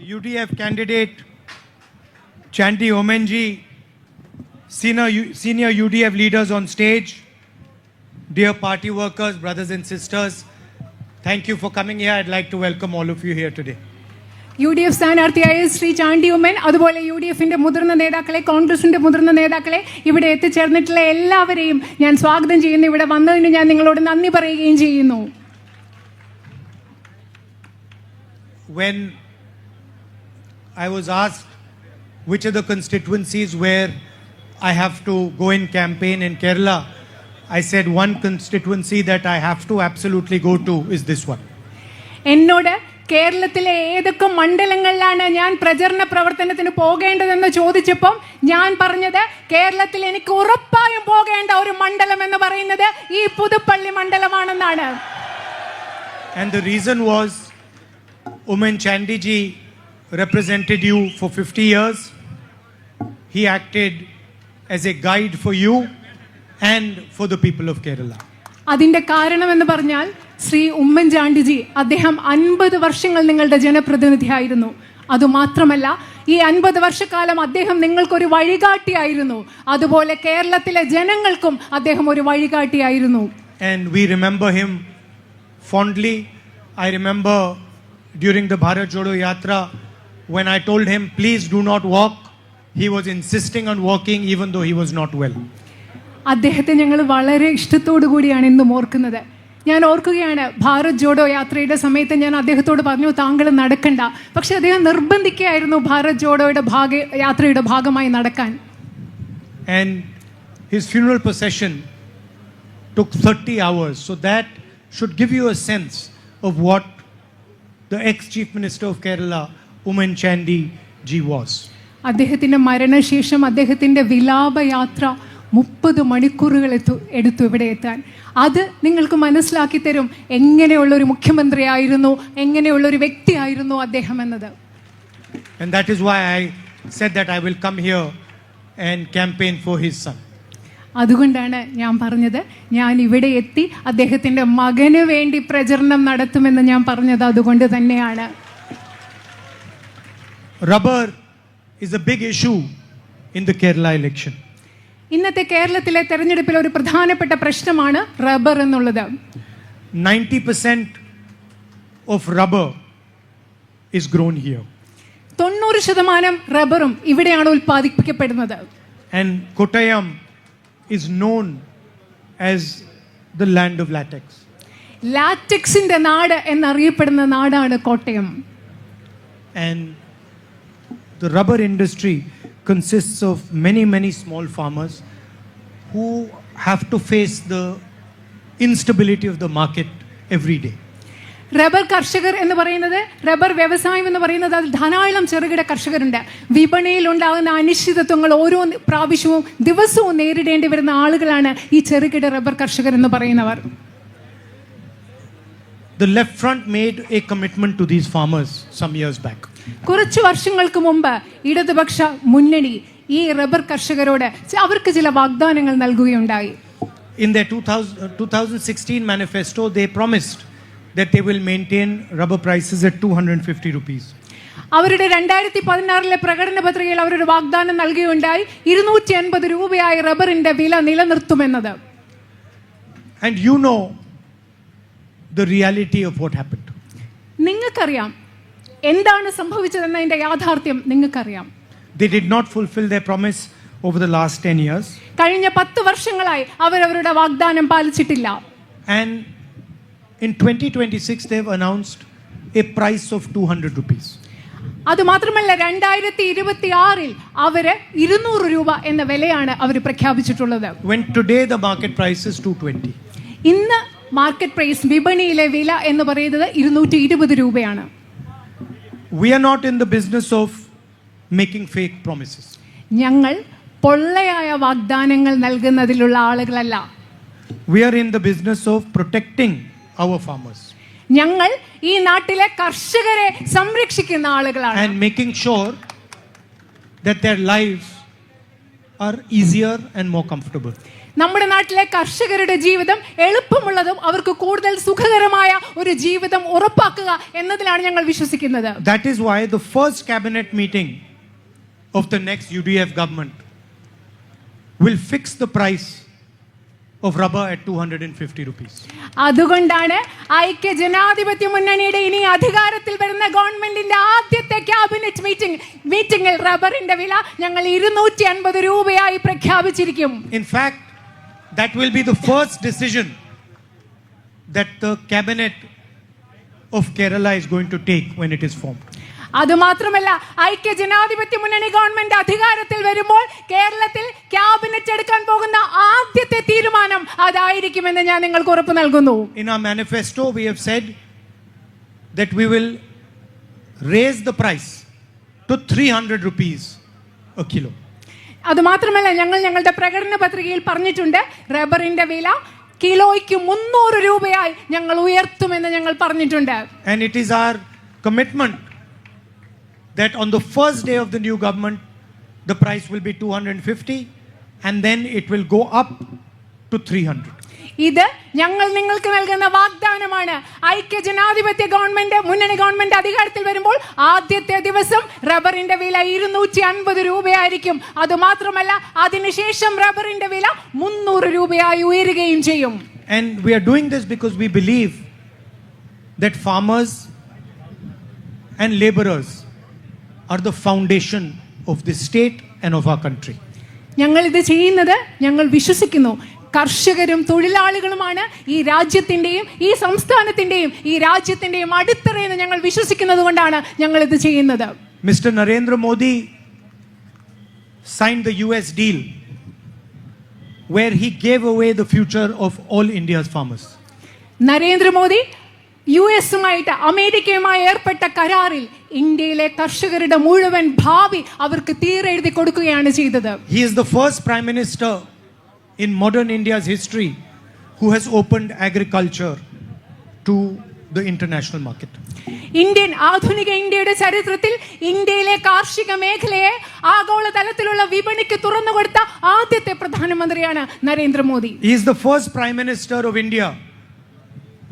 UDF candidate Chandy Omenji, senior UDF leaders on stage, dear party workers, brothers and sisters, thank you for coming here. I'd like to welcome all of you here today. UDF സ്ഥാനാർത്ഥിയായ Shri Chandy Oommen, അതുപോലെ UDFന്റെ മുതിർന്ന നേതാക്കളെ, കോൺഗ്രസിന്റെ മുതിർന്ന നേതാക്കളെ, ഇവിടെ എത്തിച്ചേർന്നിട്ടുള്ള എല്ലാവരെയും ഞാൻ സ്വാഗതം ചെയ്യുന്നു. ഇവിടെ വന്നതിന് ഞാൻ നിങ്ങളോട് നന്ദി പറയുകയും ചെയ്യുന്നു. When I was asked which are the constituencies where I have to go in campaign in Kerala, I said one constituency that I have to absolutely go to is this one. എന്നോട് കേരളത്തിലെ ഏതൊക്കെ മണ്ഡലങ്ങളിലാണ് ഞാൻ പ്രചരണ പ്രവർത്തനത്തിന് പോകേണ്ടതെന്ന് ചോദിച്ചപ്പോൾ ഞാൻ പറഞ്ഞത് കേരളത്തിൽ എനിക്ക് ഉറപ്പായും പോകേണ്ട ഒരു മണ്ഡലം എന്ന് പറയുന്നത് ഈ Puthuppally മണ്ഡലമാണെന്നാണ്. And the reason was Oommen Chandy ji represented you for 50 years. He acted as a guide for you and for the people of Kerala. അതിന്റെ കാരണം എന്ന് പറഞ്ഞാൽ ശ്രീ ഉമ്മൻ ചാണ്ടിജി അദ്ദേഹം 50 വർഷങ്ങൾ നിങ്ങളുടെ ജനപ്രതിനിധിയായിരുന്നു. അതുമാത്രമല്ല, ഈ 50 വർഷക്കാലം അദ്ദേഹം നിങ്ങൾക്കൊരു വഴികാട്ടിയായിരുന്നു. അതുപോലെ കേരളത്തിലെ ജനങ്ങൾക്കും അദ്ദേഹം ഒരു വഴികാട്ടിയായിരുന്നു. And we remember him fondly. I remember during the Bharat Jodo Yatra, when I told him, please do not walk, he was insisting on walking even though he was not well. അദ്ദേഹത്തെ ഞങ്ങൾ വളരെ ഇഷ്ടത്തോടു കൂടിയാണ് ഇന്നും ഓർക്കുന്നത്. ഞാൻ ഓർക്കുകയാണ്, ഭാരത് ജോഡോ യാത്രയുടെ സമയത്ത് ഞാൻ അദ്ദേഹത്തോട് പറഞ്ഞു, താങ്കൾ നടക്കണ്ട. പക്ഷെ അദ്ദേഹം നിർബന്ധിക്കുകയായിരുന്നു ഭാരത് ജോഡോയുടെ യാത്രയുടെ ഭാഗമായി നടക്കാൻ. And his funeral procession took 30 hours. So that should give you a sense of what the ex-Chief Minister of Kerala, Oommen Chandy ji was. അദ്ദേഹത്തിൻ്റെ മരണശേഷം അദ്ദേഹത്തിൻ്റെ വിലാപയാത്ര 30 മണിക്കൂറുകൾ എടുത്തു ഇവിടെ എത്താൻ. അത് നിങ്ങൾക്ക് മനസ്സിലാക്കി തരും എങ്ങനെയുള്ളൊരു മുഖ്യമന്ത്രിയായിരുന്നു, എങ്ങനെയുള്ളൊരു വ്യക്തിയായിരുന്നു അദ്ദേഹം എന്നത്. And that is why I said that I will come here and campaign for his son. അതുകൊണ്ടാണ് ഞാൻ പറഞ്ഞത്, ഞാൻ ഇവിടെ എത്തി അദ്ദേഹത്തിൻ്റെ മകന് വേണ്ടി പ്രചരണം നടത്തുമെന്ന് ഞാൻ പറഞ്ഞത് അതുകൊണ്ട് തന്നെയാണ്. Rubber is a big issue in the Kerala election. ഇന്നത്തെ കേരളത്തിലെ തെരഞ്ഞെടുപ്പിൽ ഒരു പ്രധാനപ്പെട്ട പ്രശ്നമാണ് റബ്ബർ എന്നുള്ളത്. 90% of rubber is grown here. 90% റബ്ബറും ഇവിടെയാണ് ഉൽപ്പാദിപ്പിക്കപ്പെടുന്നത്. And Kottayam is known as the land of latex. ലാറ്റക്സിന്റെ നാട് എന്നറിയപ്പെടുന്ന നാടാണ് Kottayam. And the rubber industry consists of many small farmers who have to face the instability of the market every day. Rubber കർഷകർ എന്ന് പറയുന്നത്, rubber വ്യവസായം എന്ന് പറയുന്നത്, അതിൽ ധാരാളം ചെറുകിട കർഷകരുണ്ട്. വിപണിയിൽ ഉണ്ടാകുന്ന അനിശ്ചിതത്വങ്ങൾ ഓരോ പ്രാവശ്യവും ദിവസവും നേരിടേണ്ടി വരുന്ന ആളുകളാണ് ഈ ചെറുകിട റബ്ബർ കർഷകർ എന്ന് പറയുന്നവർ. The left front made a commitment to these farmers some years back. കുറച്ച് വർഷങ്ങൾക്ക് മുമ്പ് ഇടതുപക്ഷ മുന്നണി ഈ റബ്ബർ കർഷകരോട് അവർക്ക് ചില വാഗ്ദാനങ്ങൾ നൽകുകയുണ്ടായി. In their 2016 manifesto, they promised that they will maintain rubber prices at 250 rupees. അവരുടെ 2016 പ്രകടന പത്രികയിൽ അവരൊരു വാഗ്ദാനം നൽകുകയുണ്ടായി, 280 രൂപയായി റബ്ബറിന്റെ വില നിലനിർത്തുമെന്നത്. And you know the reality of what happened. നിങ്ങൾക്കറിയാം എന്താണ് സംഭവിച്ചതെന്നതിന്റെ യാഥാർത്ഥ്യം നിങ്ങൾക്കറിയാം. They did not fulfill their promise over the last 10 years. കഴിഞ്ഞ 10 വർഷങ്ങളായി അവരവരുടെ വാഗ്ദാനം പാലിച്ചിട്ടില്ല. And in 2026 they have announced a price of 200 rupees. അതുമാത്രമല്ല 2026 അവര് 200 രൂപ എന്ന വിലയാണ് അവർ പ്രഖ്യാപിച്ചിട്ടുള്ളത്. When today the market price is 220. ഇന്ന് മാർക്കറ്റ് പ്രൈസ്, വിപണിയിലെ വില എന്ന് പറയുന്നത് 220 രൂപയാണ്. We are not in the business of making fake promises. ഞങ്ങൾ പൊള്ളയായ വാഗ്ദാനങ്ങൾ നൽകുന്നതിലുള്ള ആളുകളല്ല. We are in the business of protecting our farmers. ഞങ്ങൾ ഈ നാട്ടിലെ കർഷകരെ സംരക്ഷിക്കുന്ന ആളുകളാണ്. And making sure that their lives are easier and more comfortable. നമ്മുടെ നാട്ടിലെ കർഷകരുടെ ജീവിതം എളുപ്പമുള്ളതും അവർക്ക് കൂടുതൽ സുഖകരമായ ഒരു ജീവിതം ഉറപ്പാക്കുക എന്നതിലാണ് ഞങ്ങൾ വിശ്വസിക്കുന്നത്. That is why the first cabinet meeting of the next UDF government will fix the price of rubber at 250 rupees. അതുകൊണ്ടാണ് ഐക്യ ജനാധിപത്യ മുന്നണിയുടെ ഇനി അധികാരത്തിൽ വരുന്ന ഗവൺമെന്റിന്റെ ആദ്യത്തെ ക്യാബിനറ്റ് മീറ്റിംഗിൽ റബ്ബറിന്റെ വില ഞങ്ങൾ 250 രൂപയായി പ്രഖ്യാപിച്ചിരിക്കും. In fact, that will be the first decision that the cabinet of Kerala is going to take when it is formed. അതുമാത്രമല്ല, ഐക്യ ജനാധിപത്യ മുന്നണി ഗവൺമെന്റ് അധികാരത്തിൽ വരുമ്പോൾ കേരളത്തിൽ ക്യാബിനറ്റ് എടുക്കാൻ പോകുന്ന ആദ്യത്തെ തീരുമാനം അതായിരിക്കുമെന്ന് ഞാൻ നിങ്ങൾക്ക് ഉറപ്പ് നൽകുന്നു. In our manifesto, we have said that we will raise the price to 300 rupees a kilo. അതുമാത്രമല്ല, ഞങ്ങളുടെ പ്രകടന പത്രികയിൽ പറഞ്ഞിട്ടുണ്ട് റബ്ബറിന്റെ വില കിലോയ്ക്ക് 300 രൂപയായി ഞങ്ങൾ ഉയർത്തുമെന്ന് ഞങ്ങൾ പറഞ്ഞിട്ടുണ്ട്. And it is our commitment that on the first day of the new government, the price will be 250 and then it will go up to 300. ഇത് ഞങ്ങൾ നിങ്ങൾക്ക് നൽകുന്ന വാഗ്ദാനമാണ്. ഐക്യ ജനാധിപത്യ മുന്നണി ഗവൺമെന്റ് അധികാരത്തിൽ വരുമ്പോൾ ആദ്യത്തെ ദിവസം റബ്ബറിന്റെ വില 250 രൂപയായിരിക്കും. അതുമാത്രമല്ല, അതിനുശേഷം റബ്ബറിന്റെ വില 300 രൂപയായി ഉയരുകയും ചെയ്യും. And we are doing this because we believe that farmers and laborers are the foundation of this state and of our country. ഞങ്ങൾ ഇത് ചെയ്യുന്നത് ഞങ്ങൾ വിശ്വസിക്കുന്നു കർഷകരും തൊഴിലാളികളുമാണ് ഈ രാജ്യത്തിന്റെയും ഈ സംസ്ഥാനത്തിന്റെയും ഈ രാജ്യത്തിന്റെയും അടിത്തറയെന്ന് ഞങ്ങൾ വിശ്വസിക്കുന്നത് കൊണ്ടാണ് ഞങ്ങൾ ഇത് ചെയ്യുന്നത്. Mr. Narendra Modi signed the US deal where he gave away the future of all India's farmers. Narendra Modi US-ഉമായിട്ട് അമേരിക്കയുമായി ഏർപ്പെട്ട കരാറിൽ ഇന്ത്യയിലെ കർഷകരുടെ മുഴുവൻ ഭാവി അവർക്ക് തീരെഴുതി കൊടുക്കുകയാണ് ചെയ്തത്. He is the first prime minister in modern India's history who has opened agriculture to the international market. ആധുനിക ഇന്ത്യയുടെ ചരിത്രത്തിൽ ഇന്ത്യയിലെ കാർഷിക മേഖലയെ ആഗോള തലത്തിലുള്ള വിപണിക്ക് തുറന്നുകൊടുത്ത ആദ്യത്തെ പ്രധാനമന്ത്രിയാണ് Narendra Modi. He is the first prime minister of India,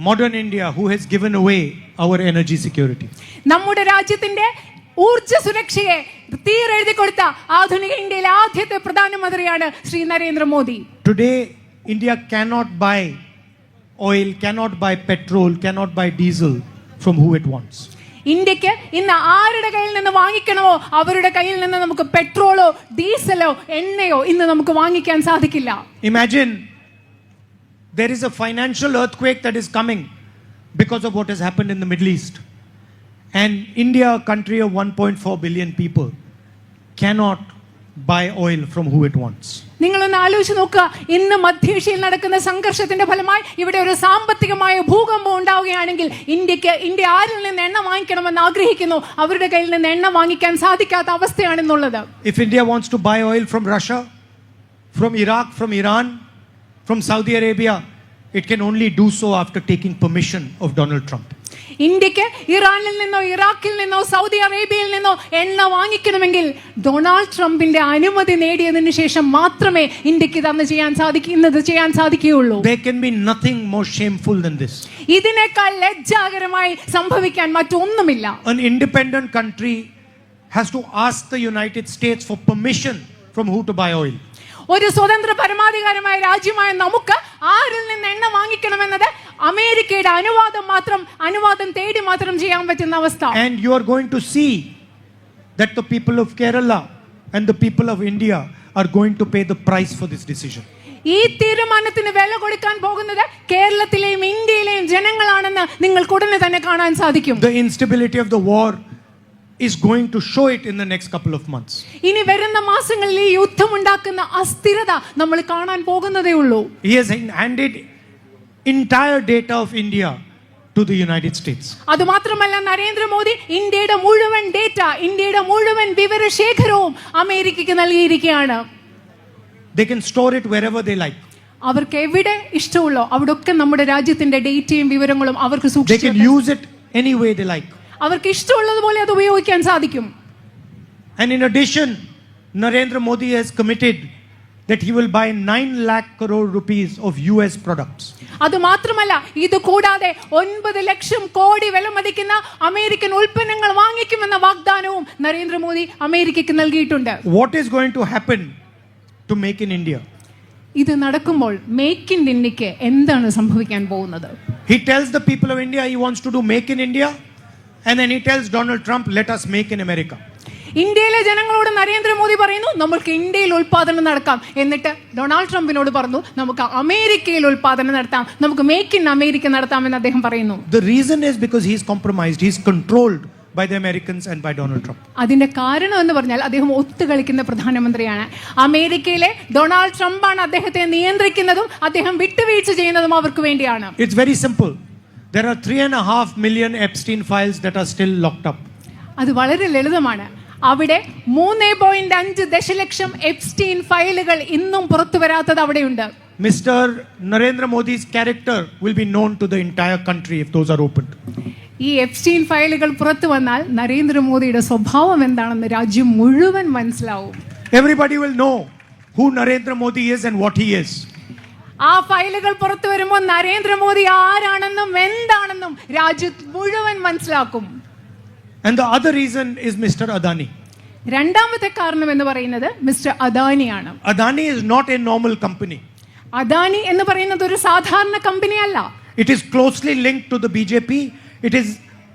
modern India, who has given away our energy security. നമ്മുടെ രാജ്യത്തിന്റെ ഊർജ്ജ സുരക്ഷയെ തീരെഴുതി കൊടുത്ത ആധുനിക ഇന്ത്യയിലെ ആദ്യത്തെ പ്രധാനമന്ത്രിയാണ് Shri Narendra Modi. Today, India cannot buy oil, cannot buy petrol, cannot buy diesel from who it wants. ഇന്ത്യക്ക് ഇന്ന് ആരുടെ കയ്യിൽ നിന്ന് വാങ്ങിക്കണമോ അവരുടെ കയ്യിൽ നിന്ന് നമുക്ക് പെട്രോളോ ഡീസലോ എണ്ണയോ ഇന്ന് നമുക്ക് വാങ്ങിക്കാൻ സാധിക്കില്ല. Imagine there is a financial earthquake that is coming because of what has happened in the Middle East. And India, a country of 1.4 billion people, cannot buy oil from who it wants. നിങ്ങളൊന്ന് ആലോചിച്ച് നോക്കുക, ഇന്ന് മധ്യേഷ്യയിൽ നടക്കുന്ന സംഘർഷത്തിന്റെ ഫലമായി ഇവിടെ ഒരു സാമ്പത്തികമായ ഭൂകമ്പം ഉണ്ടാവുകയാണെങ്കിൽ ഇന്ത്യ ആരിൽ നിന്ന് എണ്ണ വാങ്ങിക്കണമെന്ന് ആഗ്രഹിക്കുന്നു, അവരുടെ കയ്യിൽ നിന്ന് എണ്ണ വാങ്ങിക്കാൻ സാധിക്കാത്ത അവസ്ഥയാണെന്നുള്ളത്. If India wants to buy oil from Russia, from Iraq, from Iran, from Saudi Arabia, it can only do so after taking permission of Donald Trump. ഇന്ത്യക്ക് ഇറാനിൽ നിന്നോ ഇറാഖിൽ നിന്നോ സൗദി അറേബ്യയിൽ നിന്നോ എണ്ണ വാങ്ങിക്കണമെങ്കിൽ ഡൊണാൾഡ് ട്രംപിന്റെ അനുമതി നേടിയതിനു ശേഷം മാത്രമേ ഇന്ത്യക്ക് ഇന്നത് ചെയ്യാൻ സാധിക്കുകയുള്ളൂ. There can be nothing more shameful than this. ഇതിനേക്കാൾ ലജ്ജാകരമായി സംഭവിക്കാൻ മറ്റൊന്നുമില്ല. An independent country has to ask the United States for permission from who to buy oil. ഒരു സ്വതന്ത്ര പരമാധികാരമായ രാജ്യമായ നമുക്ക് ആരിൽ നിന്ന് എണ്ണ വാങ്ങിക്കണമെന്നത് അമേരിക്കയുടെ അനുവാദം തേടി മാത്രം ചെയ്യാൻ പറ്റുന്ന അവസ്ഥ. And you are going to see that the people of Kerala and the people of India are going to pay the price for this decision. ഈ തീരുമാനത്തിന് വില കൊടുക്കാൻ പോകുന്നത് കേരളത്തിലെയും ഇന്ത്യയിലെയും ജനങ്ങളാണെന്ന് നിങ്ങൾക്ക് ഉടനെ തന്നെ കാണാൻ സാധിക്കും. The instability of the war is going to show it in the next couple of months. ഇനി വരുന്ന മാസങ്ങളിൽ ഈ യുദ്ധമുണ്ടാക്കുന്ന അസ്ഥിരത നമ്മൾ കാണാൻ പോകുന്നതേ ഉള്ളൂ. He has handed entire data of India to the United States. അതുമാത്രമല്ല, നരേന്ദ്രമോദി ഇന്ത്യയുടെ മുഴുവൻ ഡേറ്റ, ഇന്ത്യയുടെ മുഴുവൻ വിവരശേഖരവും അമേരിക്കയ്ക്ക് നൽകിയിരിക്കുകയാണ്. They can store it wherever they like. അവർക്ക് എവിടെ ഇഷ്ടമുള്ളോ അവിടൊക്കെ നമ്മുടെ രാജ്യത്തിന്റെ ഡേറ്റയും വിവരങ്ങളും അവർക്ക് They can use it any way they like. അവർക്ക് ഇഷ്ടമുള്ളതുപോലെ അത് ഉപയോഗിക്കാൻ സാധിക്കും. And in addition, Narendra Modi has committed that he will buy 9 lakh crore rupees of US products. അത് മാത്രമല്ല, ഇത് കൂടാതെ 9 ലക്ഷം കോടി വിലമതിക്കുന്ന അമേരിക്കൻ ഉൽപ്പന്നങ്ങൾ വാങ്ങിക്കുമെന്ന വാഗ്ദാനവും നരേന്ദ്രമോദി അമേരിക്കയ്ക്ക് നൽകിയിട്ടുണ്ട്. What is going to happen to Make in India? ഇത് നടക്കുമ്പോൾ മേക്ക് ഇൻ ഇന്ത്യക്ക് എന്താണ് സംഭവിക്കാൻ പോകുന്നത്? He tells the people of India he wants to do Make in India, and then he tells Donald Trump, let us make in America. ഇന്ത്യയിലെ ജനങ്ങളോട് നരേന്ദ്രമോദി പറയുന്നു നമുക്ക് ഇന്ത്യയിൽ ഉൽപാദനം നടത്താം. എന്നിട്ട് ഡൊണാൾഡ് ട്രംപിനോട് പറഞ്ഞു നമുക്ക് അമേരിക്കയിൽ ഉൽപാദനം നടത്താം, നമുക്ക് മേക്ക് ഇൻ അമേരിക്ക നടത്താമെന്ന് അദ്ദേഹം പറയുന്നു. The reason is because he is compromised, he is controlled by the Americans and by Donald Trump. അതിന്റെ കാരണം എന്ന് പറഞ്ഞാൽ അദ്ദേഹം ഒത്തുകളിക്കുന്ന പ്രധാനമന്ത്രിയാണ്. അമേരിക്കയിലെ ഡൊണാൾഡ് ട്രംപാണ് അദ്ദേഹത്തെ നിയന്ത്രിക്കുന്നതും അദ്ദേഹം വിട്ടുവീഴ്ച ചെയ്യുന്നതും അവർക്ക് വേണ്ടിയാണ്. It's very simple. There are 3.5 million Epstein files that are still locked up. അത് വളരെ ലളിതമാണ്. അവിടെ 3.5 ദശലക്ഷം എപ്സ്റ്റീൻ ഫയലുകൾ ഇന്നും പുറത്തു വരാത്തത് അവിടെയുണ്ട്. Mr. Narendra Modi's character will be known to the entire country if those are opened. ഈ എപ്സ്റ്റീൻ ഫയലുകൾ പുറത്തു വന്നാൽ നരേന്ദ്രമോദിയുടെ സ്വഭാവം എന്താണെന്ന് രാജ്യം മുഴുവൻ മനസ്സിലാവും. Everybody will know who Narendra Modi is and what he is. ആ ഫയലുകൾ പുറത്തു വരുമ്പോൾ നരേന്ദ്രമോദി ആരാണെന്നും എന്താണെന്നും രാജ്യം മുഴുവൻ മനസ്സിലാക്കും. And the other reason is Mr. Adani. രണ്ടാമത്തെ കാരണം എന്ന് പറയുന്നത് മിസ്റ്റർ അദാനിയാണ്. Adani is not a normal company. Adani എന്ന് പറയുന്നത് ഒരു സാധാരണ കമ്പനിയല്ല. It is closely linked to the BJP. It is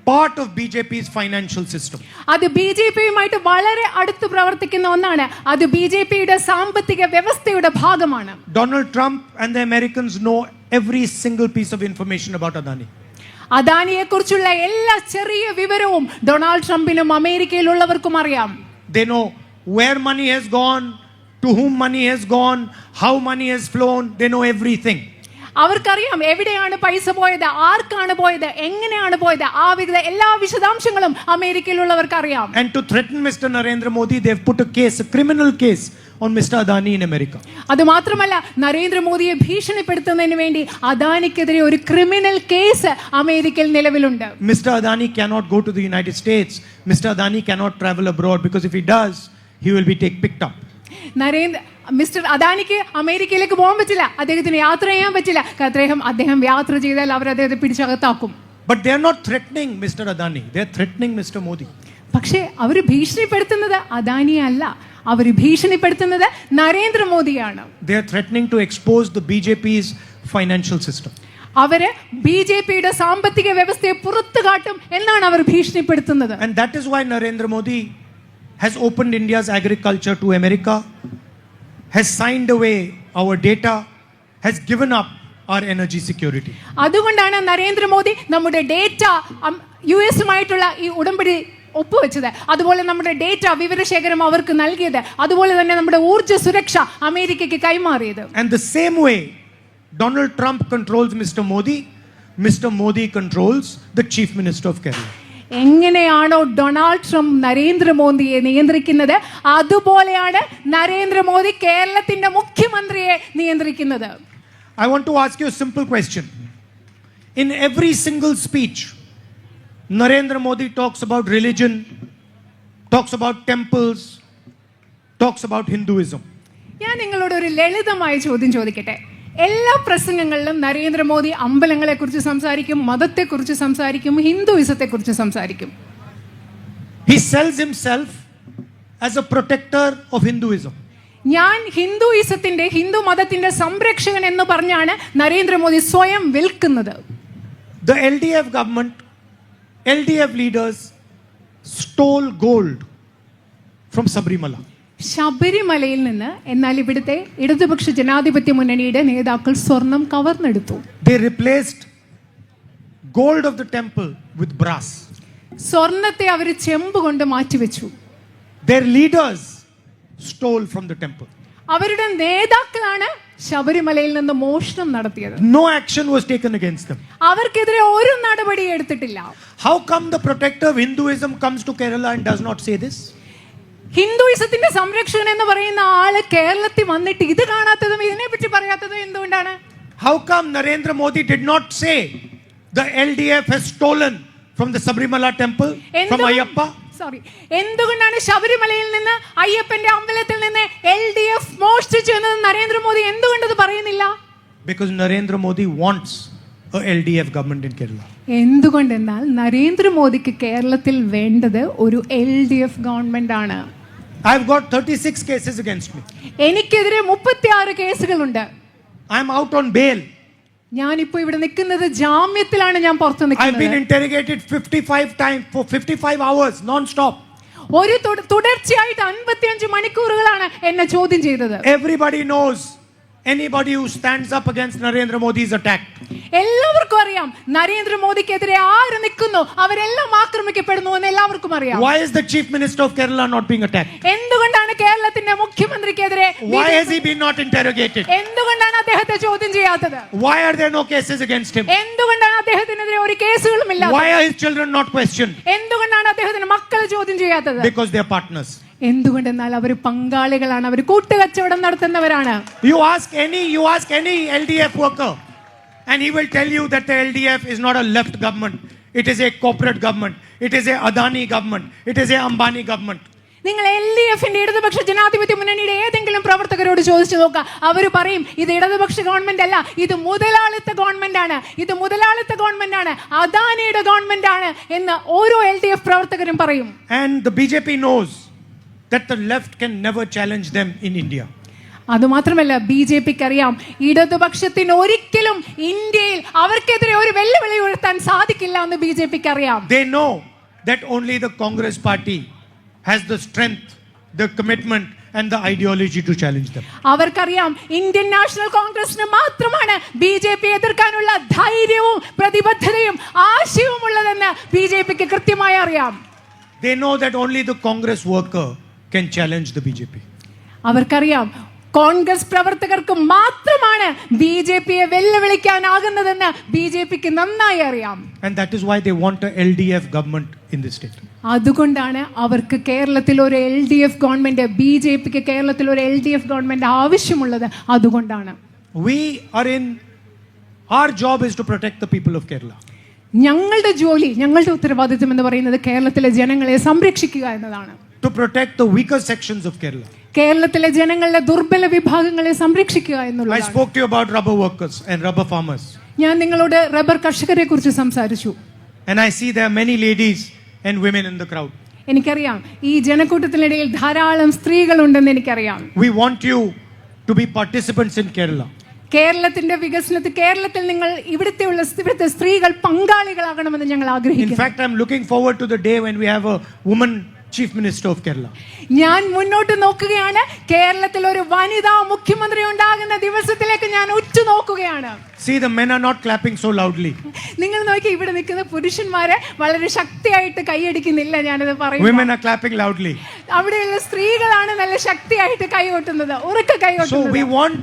part of BJP's financial system. അത് ബിജെപിയുമായിട്ട് വളരെ അടുത്ത് പ്രവർത്തിക്കുന്ന ഒന്നാണ്. അത് ബിജെപിയുടെ സാമ്പത്തിക വ്യവസ്ഥയുടെ ഭാഗമാണ്. Donald Trump and the Americans know every single piece of information about Adani. അദാനിയെ കുറിച്ചുള്ള എല്ലാ ചെറിയ വിവരവും ഡൊണാൾഡ് ട്രംപിനും അമേരിക്കയിലുള്ളവർക്കും അറിയാം. They know where money has gone, to whom money has gone, how money has flown. They know everything. അവർക്കറിയാം എവിടെയാണ് പൈസ പോയത്, ആർക്കാണ് പോയത്, എങ്ങനെയാണ് പോയത്. ആ എല്ലാ വിശദാംശങ്ങളും അമേരിക്കയിലുള്ളവർക്ക് അറിയാം. And to threaten Mr. Narendra Modi, they have put a case, a criminal case on Mr. Adani in America. അത് മാത്രമല്ല, നരേന്ദ്രമോദിയെ ഭീഷണിപ്പെടുത്തുന്നതിന് വേണ്ടി അദാനിക്കെതിരെ ഒരു ക്രിമിനൽ കേസ് അമേരിക്കയിൽ നിലവിലുണ്ട്. Mr. Adani cannot go to the United States. Mr. Adani cannot travel abroad because if he does, he will be picked up. Mister അദാനിക്ക് അമേരിക്കയിലേക്ക് പോകാൻ പറ്റില്ല, അദ്ദേഹത്തിന് യാത്ര ചെയ്യാൻ പറ്റില്ല. അദ്ദേഹം യാത്ര ചെയ്താൽ അവർ അദ്ദേഹത്തെ പിടിച്ചകത്താക്കും. But they are not threatening Mr. Adani. They are threatening Mr. Modi. പക്ഷേ അവർ ഭീഷണിപ്പെടുത്തുന്നത് അദാനിയെ അല്ല, അവർ ഭീഷണിപ്പെടുത്തുന്നത് നരേന്ദ്രമോദിയാണ്. They are threatening to expose the BJP's financial system. അവര് ബിജെപിയുടെ സാമ്പത്തിക വ്യവസ്ഥയെ പുറത്തു കാട്ടും എന്നാണ് അവർ ഭീഷണിപ്പെടുത്തുന്നത്. And that is why Narendra Modi has opened India's agriculture to America, has signed away our data, has given up our energy security. അതുകൊണ്ടാണ് നരേന്ദ്രമോദി നമ്മുടെ data യുഎസുമായിട്ടുള്ള ഈ ഉടമ്പടി ഒപ്പുവെച്ചത്. അതുപോലെ നമ്മുടെ ഡേറ്റ വിവരശേഖരം അവർക്ക് നൽകിയത്. അതുപോലെ തന്നെ നമ്മുടെ ഊർജ്ജ സുരക്ഷ അമേരിക്കയ്ക്ക് കൈമാറിയത്. And the same way Donald Trump controls Mr. Modi controls the Chief Minister of Kerala. എങ്ങനെയാണോ ഡൊണാൾഡ് ട്രംപ് നരേന്ദ്രമോദിയെ നിയന്ത്രിക്കുന്നത്, അതുപോലെയാണ് നരേന്ദ്രമോദി കേരളത്തിന്റെ മുഖ്യമന്ത്രിയെ നിയന്ത്രിക്കുന്നത്. I want to ask you a simple question. In every single speech, Narendra Modi talks about religion, talks about temples, talks about Hinduism. ഞാൻ നിങ്ങളോട് ഒരു ലളിതമായ ചോദ്യം ചോദിക്കട്ടെ. എല്ലാ പ്രസംഗങ്ങളിലും നരേന്ദ്രമോദി അമ്പലങ്ങളെക്കുറിച്ച് സംസാരിക്കും, മതത്തെക്കുറിച്ച് സംസാരിക്കും, ഹിന്ദുയിസത്തെക്കുറിച്ച് സംസാരിക്കും. He sells himself as a protector of Hinduism. ഞാൻ ഹിന്ദു മതത്തിന്റെ സംരക്ഷകൻ എന്ന് പറഞ്ഞാണ് നരേന്ദ്രമോദി സ്വയം വിൽക്കുന്നത്. The LDF government, LDF leaders stole gold from Sabrimala. ശബരിമലയിൽ നിന്ന് എന്നാൽ ഇവിടുത്തെ ഇടതുപക്ഷ ജനാധിപത്യ മുന്നണിയുടെ നേതാക്കൾ സ്വർണം കവർന്നെടുത്തു. They replaced gold of the temple with brass. സ്വർണത്തെ അവർ ചെമ്പ് കൊണ്ട് മാറ്റിവെച്ചു. Their leaders stole from the temple. അവരുടെ നേതാക്കളാണ് ശബരിമലയിൽ നിന്ന് മോഷണം നടത്തിയത്. No action was taken against them. അവർക്കെതിരെ ഒരു നടപടി എടുത്തിട്ടില്ല. How come the protector of Hinduism comes to Kerala and does not say this? ഹിന്ദുയിസത്തിന്റെ സംരക്ഷകൻ എന്ന് പറയുന്ന ആള് കേരളത്തിൽ വന്നിട്ട് ഇത് കാണാത്തതും ഇതിനെപ്പറ്റി പറയാത്തതും എന്തുകൊണ്ടാണ്? How come Narendra Modi did not say the LDF has stolen from the Sabrimala temple, from Ayyappa? എന്തുകൊണ്ടാണ് ശബരിമലയിൽ നിന്ന് അയ്യപ്പന്റെ അമ്പലത്തിൽ നിന്ന് LDF മോഷ്ടിച്ചു എന്ന് നരേന്ദ്രമോദി എന്തുകൊണ്ടത് പറയുന്നില്ല? Because Narendra Modi wants a LDF government in Kerala. എന്തുകൊണ്ടെന്നാൽ നരേന്ദ്രമോദിക്ക് കേരളത്തിൽ വേണ്ടത് ഒരു LDF ഗവൺമെന്റ് ആണ്. I've got 36 cases against me. എനിക്കെതിരെ 36 കേസുകളുണ്ട്. I'm out on bail. ഞാനിപ്പോ ഇവിടെ നിൽക്കുന്നത് ജാമ്യത്തിലാണ്. ഞാൻ പുറത്തു I've been നിൽക്കുന്നത്. interrogated 55 times for 55 hours non-stop. ഒരു തുടർച്ചയായിട്ട് 55 മണിക്കൂറുകളാണ് എന്നെ ചോദ്യം ചെയ്തത്. Everybody knows anybody who stands up against Narendra Modi is attacked. എല്ലാവർക്കും അറിയാം നരേന്ദ്രമോദിക്കെതിരെ ആര് നിൽക്കുന്നു അവരെല്ലാം ആക്രമിക്കപ്പെടുന്നു എന്ന് എല്ലാവർക്കും അറിയാം. Why is the Chief Minister of Kerala not being attacked? എന്തുകൊണ്ടാണ് കേരളത്തിന്റെ മുഖ്യമന്ത്രിക്കെതിരെ Why has he been not interrogated? എന്തുകൊണ്ടാണ് അദ്ദേഹത്തെ ചോദ്യം ചെയ്യാത്തത്? Why are there no cases against him? എന്തുകൊണ്ടാണ് അദ്ദേഹത്തിനെതിരെ ഒരു കേസുകളും ഇല്ലാത്തത്? Why are his children not questioned? എന്തുകൊണ്ടാണ് അദ്ദേഹത്തിന്റെ മക്കൾ ചോദ്യം ചെയ്യാത്തത്? Because they are partners. എന്തുകൊണ്ടെന്നാൽ അവർ പങ്കാളികളാണ്, അവർ കൂട്ടുകച്ചവടം നടത്തുന്നവരാണ്. You ask any LDF worker and he will tell you that the LDF is not a left government. It is a corporate government. It is a Adani government. It is a Ambani government. നിങ്ങൾ LDFന്റെ ഇടതുപക്ഷ ജനാധിപത്യ മുന്നണിയുടെ ഏതെങ്കിലും പ്രവർത്തകരോട് ചോദിച്ചു നോക്കുക, അവർ പറയും ഇത് ഇടതുപക്ഷ ഗവൺമെന്റ് അല്ല, ഇത് മുതലാളിത്ത ഗവൺമെന്റ് ആണ്, ഇത് മുതലാളിത്ത ഗവൺമെന്റ് ആണ്, അദാനിയുടെ ഗവൺമെന്റ് ആണ് എന്ന് ഓരോ LDF പ്രവർത്തകരും പറയും. And the BJP knows that the left can never challenge them in India. അതുമാത്രമല്ല BJPക്ക് അറിയാം ഇടതുപക്ഷത്തിന് ഒരിക്കലും ഇന്ത്യയിൽ അവർക്കെതിരെ ഒരു വെല്ലുവിളി ഉയർത്താൻ സാധിക്കില്ല എന്ന് BJPക്ക് അറിയാം. They know that only the Congress party has the strength, the commitment and the ideology to challenge them. അവർക്കറിയാം ഇന്ത്യൻ നാഷണൽ കോൺഗ്രസിന് മാത്രമാണ് BJP എതിർക്കാനുള്ള ധൈര്യവും പ്രതിബദ്ധതയും ആശയവും ഉള്ളതെന്ന് BJPക്ക് കൃത്യമായി അറിയാം. They know that only the Congress worker can challenge the BJP. അവർക്കറിയാം കോൺഗ്രസ് പ്രവർത്തകർക്ക് മാത്രമാണ് BJPയെ വെല്ലുവിളിക്കാനാകുന്നതെന്ന് BJPക്ക് നന്നായി അറിയാം. And that is why they want a LDF government in this state. അതുകൊണ്ടാണ് അവർക്ക് കേരളത്തിൽ ഒരു LDF ഗവൺമെന്റ്, BJPക്ക് കേരളത്തിൽ ഒരു LDF ഗവൺമെന്റ് ആവശ്യമുള്ളത്. അതുകൊണ്ടാണ് our job is to protect the people of Kerala. ഞങ്ങളുടെ ജോലി, ഞങ്ങളുടെ ഉത്തരവാദിത്വം എന്ന് പറയുന്നത് കേരളത്തിലെ ജനങ്ങളെ സംരക്ഷിക്കുക എന്നതാണ്. To protect the weaker sections of Kerala. കേരളത്തിലെ ജനങ്ങളുടെ ദുർബല വിഭാഗങ്ങളെ സംരക്ഷിക്കുക I എന്നുള്ളതാണ്. spoke to you about rubber workers and rubber farmers. ഞാൻ നിങ്ങളോട് റബ്ബർ കർഷകരെ കുറിച്ച് സംസാരിച്ചു. And I see there are many ladies and women in the crowd. എനിക്കറിയാം ഈ ജനക്കൂട്ടത്തിനിടയിൽ ധാരാളം സ്ത്രീകളുണ്ടെന്ന് എനിക്കറിയാം. We want you to be participants in Kerala. കേരളത്തിന്റെ വികസനത്തിൽ കേരളത്തിൽ നിങ്ങൾ ഇവിടുത്തെ സ്ത്രീകൾ പങ്കാളികളാകണമെന്ന് ഞങ്ങൾ In ആഗ്രഹിക്കുന്നു. fact, I'm looking forward to the day when we have a woman Chief Minister of Kerala. ഞാൻ മുന്നോട്ട് നോക്കുകയാണ്. കേരളത്തിൽ ഒരു വനിതാ മുഖ്യമന്ത്രി ഉണ്ടാകുന്ന ദിവസത്തിലേക്ക് ഞാൻ ഉറ്റുനോക്കുകയാണ്. See, the men are not clapping so loudly. നിങ്ങൾ നോക്കി ഇവിടെ നിൽക്കുന്ന പുരുഷന്മാരെ വളരെ ശക്തിയായിട്ട് കൈയടിക്കുന്നില്ല. ഞാനത് പറയുന്നു. Women are clapping loudly. അവിടെയുള്ള സ്ത്രീകളാണ് നല്ല ശക്തിയായിട്ട് കൈകൊട്ടുന്നത്, ഉറക്കെ So we കൈകൊട്ടുന്നത്. want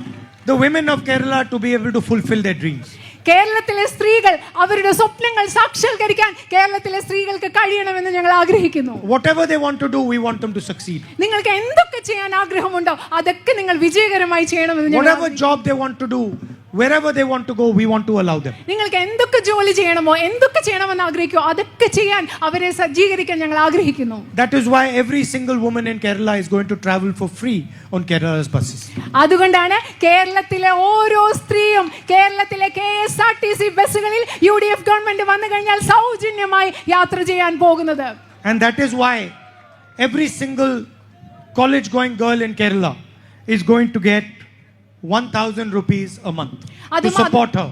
the women of Kerala to be able to fulfill their dreams. കേരളത്തിലെ സ്ത്രീകൾ അവരുടെ സ്വപ്നങ്ങൾ സാക്ഷാത്കരിക്കാൻ കേരളത്തിലെ സ്ത്രീകൾക്ക് കഴിയണമെന്ന് ഞങ്ങൾ ആഗ്രഹിക്കുന്നു. Whatever they want to do, we want them to succeed. നിങ്ങൾക്ക് എന്തൊക്കെ ചെയ്യാൻ ആഗ്രഹമുണ്ടോ അതൊക്കെ നിങ്ങൾ വിജയകരമായി ചെയ്യണമെന്ന് ഞങ്ങൾ Whatever job they want to do, wherever they want to go, we want to allow them. നിങ്ങൾക്ക് എന്തൊക്കെ ജോലി ചെയ്യണമോ എന്തൊക്കെ ചെയ്യണമെന്ന് ആഗ്രഹിക്കോ അതൊക്കെ ചെയ്യാൻ അവരെ സജ്ജീകരിക്കാൻ ഞങ്ങൾ ആഗ്രഹിക്കുന്നു. That is why every single woman in Kerala is going to travel for free on Kerala's buses. അതുകൊണ്ടാണ് കേരളത്തിലെ ഓരോ സ്ത്രീയും കേരളത്തിലെ KSRTC ബസ്സുകളിൽ UDF ഗവൺമെന്റ് വന്നു കഴിഞ്ഞാൽ സൗജന്യമായി യാത്ര ചെയ്യാൻ പോകുന്നത്. And that is why every single college going girl in Kerala is going to get 1,000 rupees a month to support her.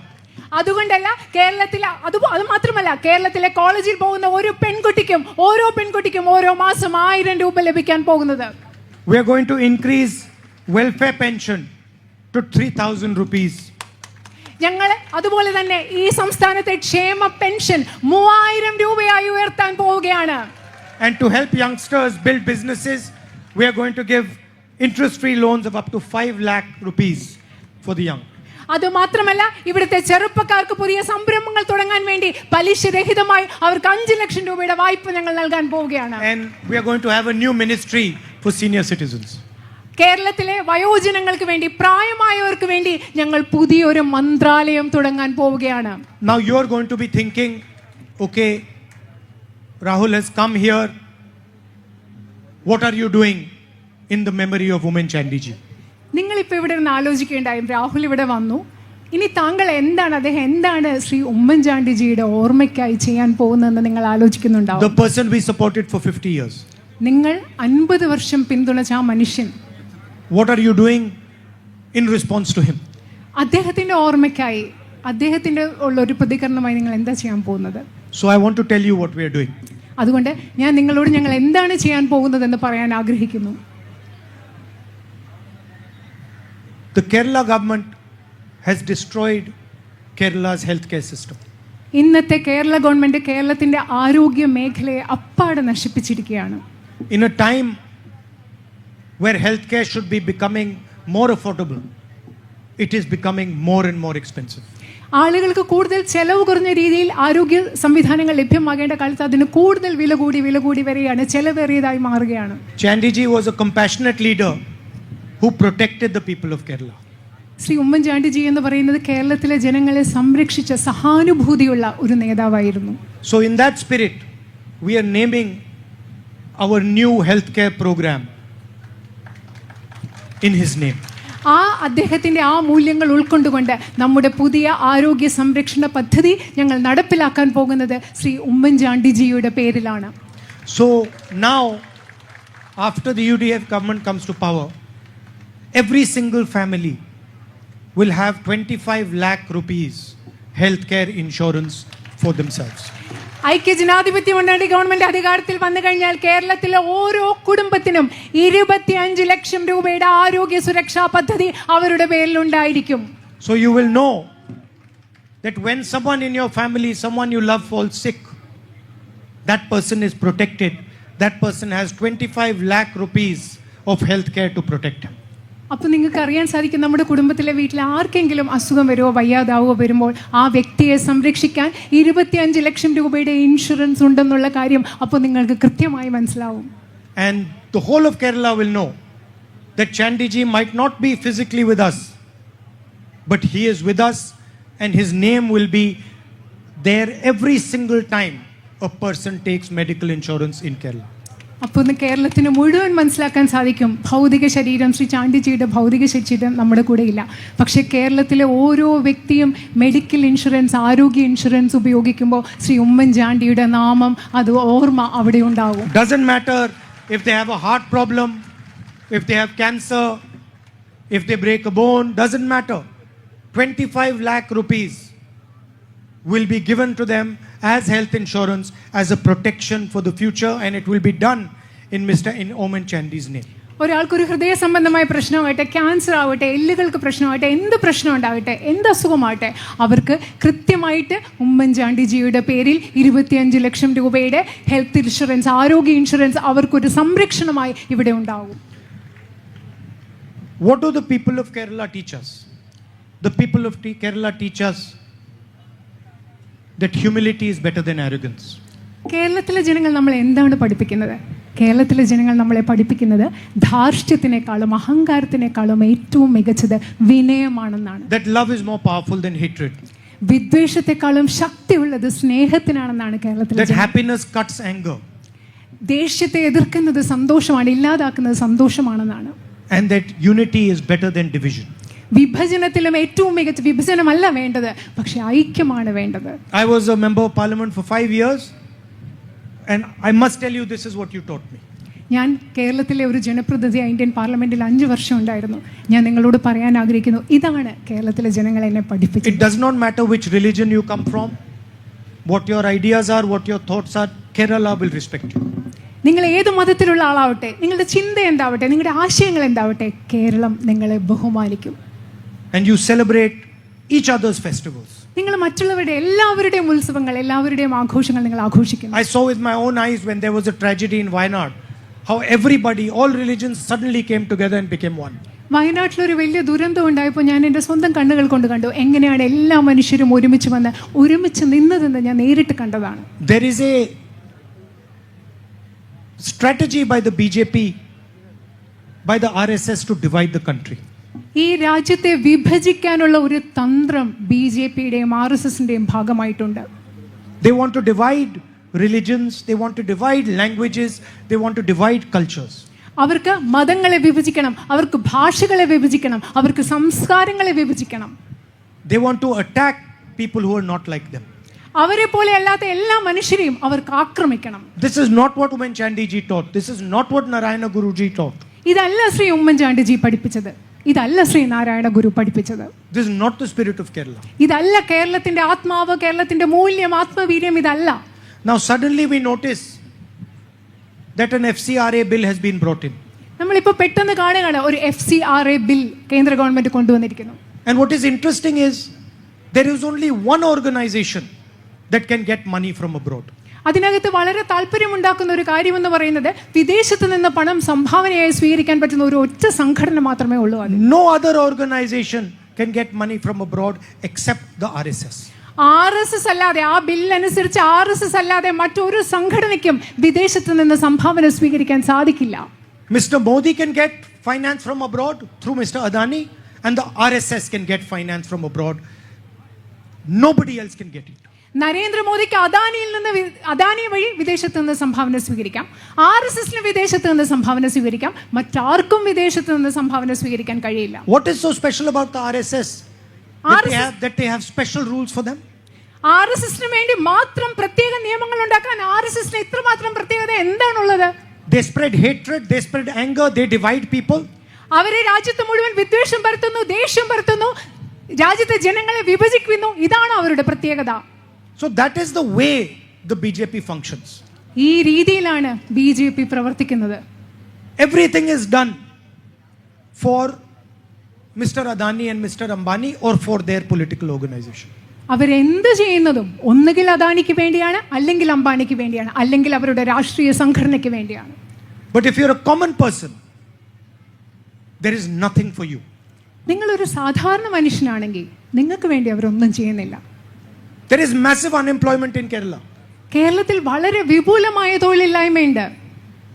അതുകൊണ്ടല്ല കേരളത്തിലെ അത് മാത്രമല്ല കേരളത്തിലെ കോളേജിൽ പോകുന്ന ഓരോ പെൺകുട്ടിക്കും ഓരോ മാസം 1000 രൂപ ലഭിക്കാൻ പോകുന്നത്. We are going to increase welfare pension to 3,000 rupees. ഞങ്ങൾ അതുപോലെ തന്നെ ഈ സംസ്ഥാനത്തെ ക്ഷേമ പെൻഷൻ 3000 രൂപയായി ഉയർത്താൻ പോവുകയാണ്. And to help youngsters build businesses, we are going to give interest-free loans of up to 5 lakh rupees for the young. അതുമാത്രമല്ല ഇവിടുത്തെ ചെറുപ്പക്കാർക്ക് പുതിയ സംരംഭങ്ങൾ തുടങ്ങാൻ വേണ്ടി പലിശരഹിതമായി അവർക്ക് 5 ലക്ഷം രൂപയുടെ വായ്പ ഞങ്ങൾ നൽകാൻ പോവുകയാണ്. And we are going to have a new ministry for senior citizens. കേരളത്തിലെ വയോജനങ്ങൾക്ക് വേണ്ടി പ്രായമായവർക്ക് വേണ്ടി ഞങ്ങൾ പുതിയൊരു മന്ത്രാലയം തുടങ്ങാൻ പോവുകയാണ്. Now you are going to be thinking, okay, Rahul has come here what are you doing in the memory of Oommen Chandy ji? നിങ്ങളിപ്പോൾ ഇവിടെ നിന്ന് ആലോചിക്കേണ്ടായും രാഹുൽ ഇവിടെ വന്നു, ഇനി താങ്കൾ അദ്ദേഹം എന്താണ് ശ്രീ ഉമ്മൻചാണ്ടിജിയുടെ ഓർമ്മയ്ക്കായി ചെയ്യാൻ പോകുന്നതെന്ന് നിങ്ങൾ ആലോചിക്കുന്നുണ്ടാവും. The person we supported for 50 years. നിങ്ങൾ 50 വർഷം പിന്തുണച്ച ആ മനുഷ്യൻ, what are you doing in response to him? അദ്ദേഹത്തിന്റെ ഓർമ്മയ്ക്കായി, അദ്ദേഹത്തിന്റെ ഉള്ള ഒരു പ്രതികരണമായി നിങ്ങൾ എന്താ ചെയ്യാൻ പോകുന്നത്? So I want to tell you what we are doing. അതുകൊണ്ട് ഞാൻ നിങ്ങളോട് ഞങ്ങൾ എന്താണ് ചെയ്യാൻ പോകുന്നതെന്ന് പറയാൻ ആഗ്രഹിക്കുന്നു. The Kerala government has destroyed Kerala's healthcare system. ഇന്നത്തെ കേരള ഗവൺമെന്റ് കേരളത്തിന്റെ ആരോഗ്യ മേഖലയെ അപ്പാടെ നശിപ്പിച്ചിരിക്കുകയാണ്. In a time where healthcare should be becoming more affordable, it is becoming more and more expensive. ആളുകൾക്ക് കൂടുതൽ ചെലവ് കുറഞ്ഞ രീതിയിൽ ആരോഗ്യ സംവിധാനങ്ങൾ ലഭ്യമാകേണ്ട കാലത്ത് അതിന് കൂടുതൽ വില കൂടി വരികയാണ്, ചെലവേറിയതായി മാറുകയാണ്. Chandiji was a compassionate leader who protected the people of Kerala. Shri ഉമ്മൻചാണ്ടിജി എന്ന് പറയുന്നത് കേരളത്തിലെ ജനങ്ങളെ സംരക്ഷിച്ച സഹാനുഭൂതിയുള്ള ഒരു നേതാവായിരുന്നു. So in that spirit, we are naming our new healthcare program in his name. അദ്ദേഹത്തിന്റെ ആ മൂല്യങ്ങൾ ഉൾക്കൊണ്ടുകൊണ്ട് നമ്മുടെ പുതിയ ആരോഗ്യ സംരക്ഷണ പദ്ധതി ഞങ്ങൾ നടപ്പിലാക്കാൻ പോകുന്നത് ശ്രീ ഉമ്മൻചാണ്ടിജിയുടെ പേരിലാണ്. So now, after the UDF government comes to power, every single family will have 25 lakh rupees healthcare insurance for themselves. ഐക്യ ജനാധിപത്യ മുന്നണി ഗവൺമെന്റ് അധികാരത്തിൽ വന്നു കഴിഞ്ഞാൽ കേരളത്തിലെ ഓരോ കുടുംബത്തിനും 25 ലക്ഷം രൂപയുടെ ആരോഗ്യ സുരക്ഷാ പദ്ധതി അവരുടെ പേരിൽ ഉണ്ടായിരിക്കും. So you will know that when someone in your family, someone you love falls sick, that person is protected. That person has 25 lakh rupees of healthcare to protect him. അപ്പോൾ നിങ്ങൾക്ക് അറിയാൻ സാധിക്കും, നമ്മുടെ കുടുംബത്തിലെ വീട്ടിൽ ആർക്കെങ്കിലും അസുഖം വരുമോ വയ്യാതാവോ വരുമ്പോൾ ആ വ്യക്തിയെ സംരക്ഷിക്കാൻ 25 ലക്ഷം രൂപയുടെ ഇൻഷുറൻസ് ഉണ്ടെന്നുള്ള കാര്യം അപ്പോൾ നിങ്ങൾക്ക് കൃത്യമായി മനസ്സിലാവും. And the whole of Kerala will know that Chandiji might not be physically with us, but he is with us, and his name will be there every single time a person takes medical insurance in Kerala. അപ്പോൾ ഇന്ന് കേരളത്തിന് മുഴുവൻ മനസ്സിലാക്കാൻ സാധിക്കും, ഭൗതിക ശരീരം ശ്രീ ചാണ്ടിജിയുടെ ഭൗതിക ശരീരം നമ്മുടെ കൂടെ ഇല്ല, പക്ഷേ കേരളത്തിലെ ഓരോ വ്യക്തിയും മെഡിക്കൽ ഇൻഷുറൻസ്, ആരോഗ്യ ഇൻഷുറൻസ് ഉപയോഗിക്കുമ്പോൾ ശ്രീ ഉമ്മൻചാണ്ടിയുടെ നാമം, അത് ഓർമ്മ അവിടെ ഉണ്ടാകും. Doesn't matter if they have a heart problem, if they have cancer, if they break a bone, doesn't matter. 25 lakh rupees will be given to them as health insurance, as a protection for the future, and it will be done in Oommen Chandy's name. ഒരാൾക്കൊരു ഹൃദയ സംബന്ധമായ പ്രശ്നമാകട്ടെ, cancer ആവട്ടെ, എല്ലുകൾക്ക് പ്രശ്നമാകട്ടെ, എന്ത് പ്രശ്നം ഉണ്ടാകട്ടെ, എന്ത് അസുഖമാകട്ടെ, അവർക്ക് കൃത്യമായിട്ട് ഉമ്മൻചാണ്ടിജിയുടെ പേരിൽ 25 ലക്ഷം രൂപയുടെ ഹെൽത്ത് ഇൻഷുറൻസ്, ആരോഗ്യ ഇൻഷുറൻസ് അവർക്കൊരു സംരക്ഷണമായി ഇവിടെ ഉണ്ടാകും. What do the people of Kerala teach us? The people of Kerala teach us that humility is better than arrogance. കേരളത്തിലെ ജനങ്ങൾ നമ്മളെ എന്താണ് പഠിപ്പിക്കുന്നത്? കേരളത്തിലെ ജനങ്ങൾ നമ്മളെ പഠിപ്പിക്കുന്നത് ധാർഷ്ട്യത്തിനേക്കാളും അഹങ്കാരത്തിനേക്കാളും ഏറ്റവും മികച്ചത് വിനയമാണെന്നാണ്. That love is more powerful than hatred. വിദ്വേഷത്തെക്കാളും ശക്തിയുള്ളത് സ്നേഹത്തിനാണെന്നാണ് കേരളത്തിലെ. That happiness cuts anger. ദേഷ്യത്തെ എതിർക്കുന്നത് സന്തോഷമാണ്, ഇല്ലാതാക്കുന്നത് സന്തോഷമാണെന്നാണ്. And that unity is better than division. വിഭജനത്തിലും ഏറ്റവും മികച്ച വിഭജനമല്ല വേണ്ടത്, പക്ഷെ ഐക്യമാണ് വേണ്ടത്. I was a member of parliament for 5 years, and I must tell you, this is what you taught me. ഞാൻ കേരളത്തിലെ ഒരു ജനപ്രതിനിധിയായി ഇന്ത്യൻ പാർലമെന്റിൽ 5 വർഷം ഉണ്ടായിരുന്നു. ഞാൻ നിങ്ങളോട് പറയാൻ ആഗ്രഹിക്കുന്നു, ഇതാണ് കേരളത്തിലെ ജനങ്ങൾ എന്നെ പഠിപ്പിച്ചത്. It does not matter which religion you come from, what your ideas are, what your thoughts are, Kerala will respect you. നിങ്ങൾ ഏത് മതത്തിലുള്ള ആളാവട്ടെ, നിങ്ങളുടെ ചിന്ത എന്താവട്ടെ, നിങ്ങളുടെ ആശയങ്ങൾ എന്താവട്ടെ, കേരളം നിങ്ങളെ ബഹുമാനിക്കും. And you celebrate each other's festivals. നിങ്ങൾ മറ്റുള്ളവരുടെ എല്ലാവരുടെയും ഉത്സവങ്ങൾ, എല്ലാവരുടെയും ആഘോഷങ്ങൾ നിങ്ങൾ ആഘോഷിക്കുന്നു. I saw with my own eyes when there was a tragedy in Wayanad, how everybody, all religions suddenly came together and became one. വയനാട്ടിലൊരു വലിയ ദുരന്തം ഉണ്ടായപ്പോൾ ഞാൻ എൻ്റെ സ്വന്തം കണ്ണുകൾ കൊണ്ട് കണ്ടു എങ്ങനെയാണ് എല്ലാ മനുഷ്യരും ഒരുമിച്ച് നിന്നതെന്ന് ഞാൻ നേരിട്ട് കണ്ടതാണ്. There is a strategy by the BJP, by the RSS to divide the country. ഈ രാജ്യത്തെ വിഭജിക്കാനുള്ള ഒരു തന്ത്രം BJPയുടെയും RSSന്റെയും ഭാഗമായിട്ടുണ്ട്. They want to divide religions, they want to divide languages, they want to divide cultures. അവർക്ക് മതങ്ങളെ വിഭജിക്കണം, അവർക്ക് ഭാഷകളെ വിഭജിക്കണം, അവർക്ക് സംസ്കാരങ്ങളെ വിഭജിക്കണം. They want to attack people who are not like them. അവരെ പോലെ അല്ലാത്ത എല്ലാ മനുഷ്യരെയും അവർക്ക് ആക്രമിക്കണം. This is not what Umman Chandi ji taught. This is not what Narayana Guru ji taught. ഇതല്ല ശ്രീ ഉമ്മൻചാണ്ടിജി പഠിപ്പിച്ചത്, ഇതല്ല ശ്രീ നാരായണ ഗുരു പഠിപ്പിച്ചത്. This is not the spirit of Kerala. ഇതല്ല കേരളത്തിന്റെ ആത്മാവ്, കേരളത്തിന്റെ മൂല്യം, ആത്മവീര്യം ഇതല്ല. Now suddenly we notice that an FCRA bill has been brought in. നമ്മളിപ്പോൾ പെട്ടെന്ന് കാണുകയാണ് ഒരു FCRA ബിൽ കേന്ദ്ര government കൊണ്ടുവന്നിരിക്കുന്നു. And what is interesting is there is only one organization that can get money from abroad. അതിനകത്ത് വളരെ താല്പര്യമുണ്ടാക്കുന്ന ഒരു കാര്യമെന്ന് പറയുന്നത് വിദേശത്ത് നിന്ന് പണം സംഭാവനയായി സ്വീകരിക്കാൻ പറ്റുന്ന ഒരു ഒറ്റ സംഘടന മാത്രമേ ഉള്ളൂ. No other organization can get money from abroad except the RSS. RSS അല്ലാതെ, ആ ബില്ലനുസരിച്ച് RSS അല്ലാതെ മറ്റൊരു സംഘടനയ്ക്കും വിദേശത്ത് നിന്ന് സംഭാവന സ്വീകരിക്കാൻ സാധിക്കില്ല. Mr. Modi can get finance from abroad through Mr. Adani, and the RSS can get finance from abroad. Nobody else can get it. നരേന്ദ്രമോദിക്ക് അദാനി വഴി വിദേശത്ത് നിന്ന് സംഭാവന സ്വീകരിക്കാം, RSSന് വിദേശത്ത് നിന്ന് സംഭാവന സ്വീകരിക്കാം, മറ്റാർക്കും വിദേശത്ത് നിന്ന് സംഭാവന സ്വീകരിക്കാൻ കഴിയില്ല. What is so special about the RSS that they have special rules for them? RSSന് വേണ്ടി മാത്രം പ്രത്യേക നിയമങ്ങൾ ഉണ്ടാക്കാൻ RSSന് ഇത്രമാത്രം പ്രത്യേകത എന്താണുള്ളത്? They spread hatred, they spread anger, they divide people. അവരെ രാജ്യത്ത് മുഴുവൻ വിദ്വേഷം പരത്തുന്നു, ദേഷ്യം പരത്തുന്നു, രാജ്യത്തെ ജനങ്ങളെ വിഭജിക്കുന്നു. ഇതാണ് അവരുടെ പ്രത്യേകത. So that is the way the BJP functions. ഈ രീതിയിലാണ് BJP പ്രവർത്തിക്കുന്നത്. Everything is done for Mr. Adani and Mr. Ambani or for their political organization. അവരെന്ത് ചെയ്യുന്നതും ഒന്നുകിൽ അദാനിക്ക് വേണ്ടിയാണ്, അല്ലെങ്കിൽ അംബാനിക്ക് വേണ്ടിയാണ്, അല്ലെങ്കിൽ അവരുടെ രാഷ്ട്രീയ സംഘടനയ്ക്ക് വേണ്ടിയാണ്. But if you're a common person, there is nothing for you. നിങ്ങളൊരു സാധാരണ മനുഷ്യനാണെങ്കിൽ നിങ്ങൾക്ക് വേണ്ടി അവരൊന്നും ചെയ്യുന്നില്ല. There is massive unemployment in Kerala. കേരളത്തിൽ വളരെ വിപുലമായ തൊഴിലില്ലായ്മയുണ്ട്.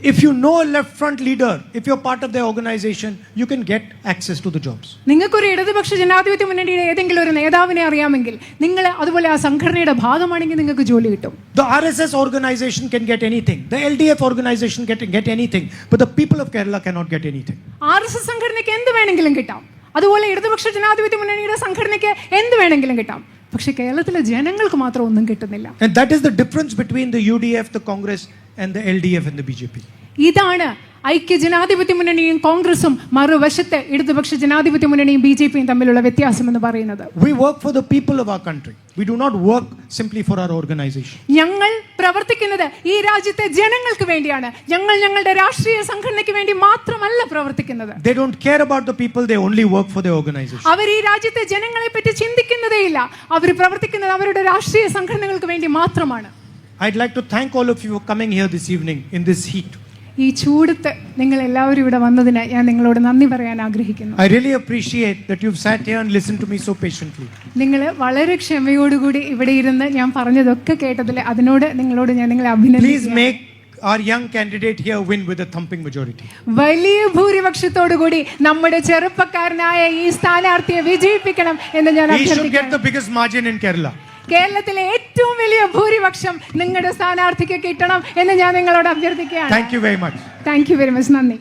If you know a left front leader, if you're part of their organization, you can get access to the jobs. നിങ്ങൾക്കൊരു ഇടതുപക്ഷ ജനാധിപത്യ മുന്നണിയുടെ ഏതെങ്കിലും ഒരു നേതാവിനെ അറിയാമെങ്കിൽ, നിങ്ങൾ അതുപോലെ ആ സംഘടനയുടെ ഭാഗമാണെങ്കിൽ നിങ്ങൾക്ക് ജോലി കിട്ടും. The RSS organization can get anything. The LDF organization can get anything. But the people of Kerala cannot get anything. RSS സംഘടനയ്ക്ക് എന്ത് വേണമെങ്കിലും കിട്ടാം, അതുപോലെ ഇടതുപക്ഷ ജനാധിപത്യ മുന്നണിയുടെ സംഘടനയ്ക്ക് എന്ത് വേണമെങ്കിലും കിട്ടാം. പക്ഷെ കേരളത്തിലെ ജനങ്ങൾക്ക് മാത്രം ഒന്നും കിട്ടുന്നില്ല. And that is the difference between the UDF, the Congress, and the LDF and the BJP. ഇതാണ് ഐക്യ ജനാധിപത്യ മുന്നണിയും കോൺഗ്രസും മറുവശത്ത് ഇടതുപക്ഷ ജനാധിപത്യ മുന്നണിയും BJPയും തമ്മിലുള്ള വ്യത്യാസം എന്ന് പറയുന്നത്. We work for the people of our country. We do not work simply for our organization. ഞങ്ങൾ പ്രവർത്തിക്കുന്നത് ഈ രാജ്യത്തെ ജനങ്ങൾക്ക് വേണ്ടിയാണ്. ഞങ്ങൾ ഞങ്ങളുടെ രാഷ്ട്രീയ സംഘടനയ്ക്ക് വേണ്ടി മാത്രമല്ല പ്രവർത്തിക്കുന്നത്. They don't care about the people, they only work for their organization. അവർ ഈ രാജ്യത്തെ ജനങ്ങളെ പറ്റി ചിന്തിക്കുന്നതേയില്ല. അവർ പ്രവർത്തിക്കുന്നത് അവരുടെ രാഷ്ട്രീയ സംഘടനകൾക്ക് വേണ്ടി മാത്രമാണ്. I'd like to thank all of you for coming here this evening in this heat. ഈ ചൂടത്ത് നിങ്ങൾ എല്ലാവരും ഇവിടെ വന്നതിന് ഞാൻ നിങ്ങളോട് നന്ദി പറയാൻ ആഗ്രഹിക്കുന്നു. I really appreciate that you've sat here and listened to me so patiently. നിങ്ങൾ വളരെ ക്ഷമയോടുകൂടി ഇവിടെ ഇരുന്ന് ഞാൻ പറഞ്ഞതൊക്കെ കേട്ടതിൽ അതിനോട് നിങ്ങളോട് ഞാൻ നിങ്ങളെ Please അഭിനന്ദിക്കുന്നു. make our young candidate here win with a thumping majority. വലിയ ഭൂരിപക്ഷത്തോടുകൂടി നമ്മുടെ ചെറുപ്പക്കാരനായ ഈ സ്ഥാനാർത്ഥിയെ വിജയിപ്പിക്കണം എന്ന് ഞാൻ He should get അഭ്യർത്ഥിക്കുന്നു. the biggest margin in Kerala. കേരളത്തിലെ ഏറ്റവും വലിയ ഭൂരിപക്ഷം നിങ്ങളുടെ സ്ഥാനാർത്ഥിക്ക് കിട്ടണം എന്ന് ഞാൻ നിങ്ങളോട് അഭ്യർത്ഥിക്കുകയാണ്. Thank you very much. Thank you very much. നന്ദി.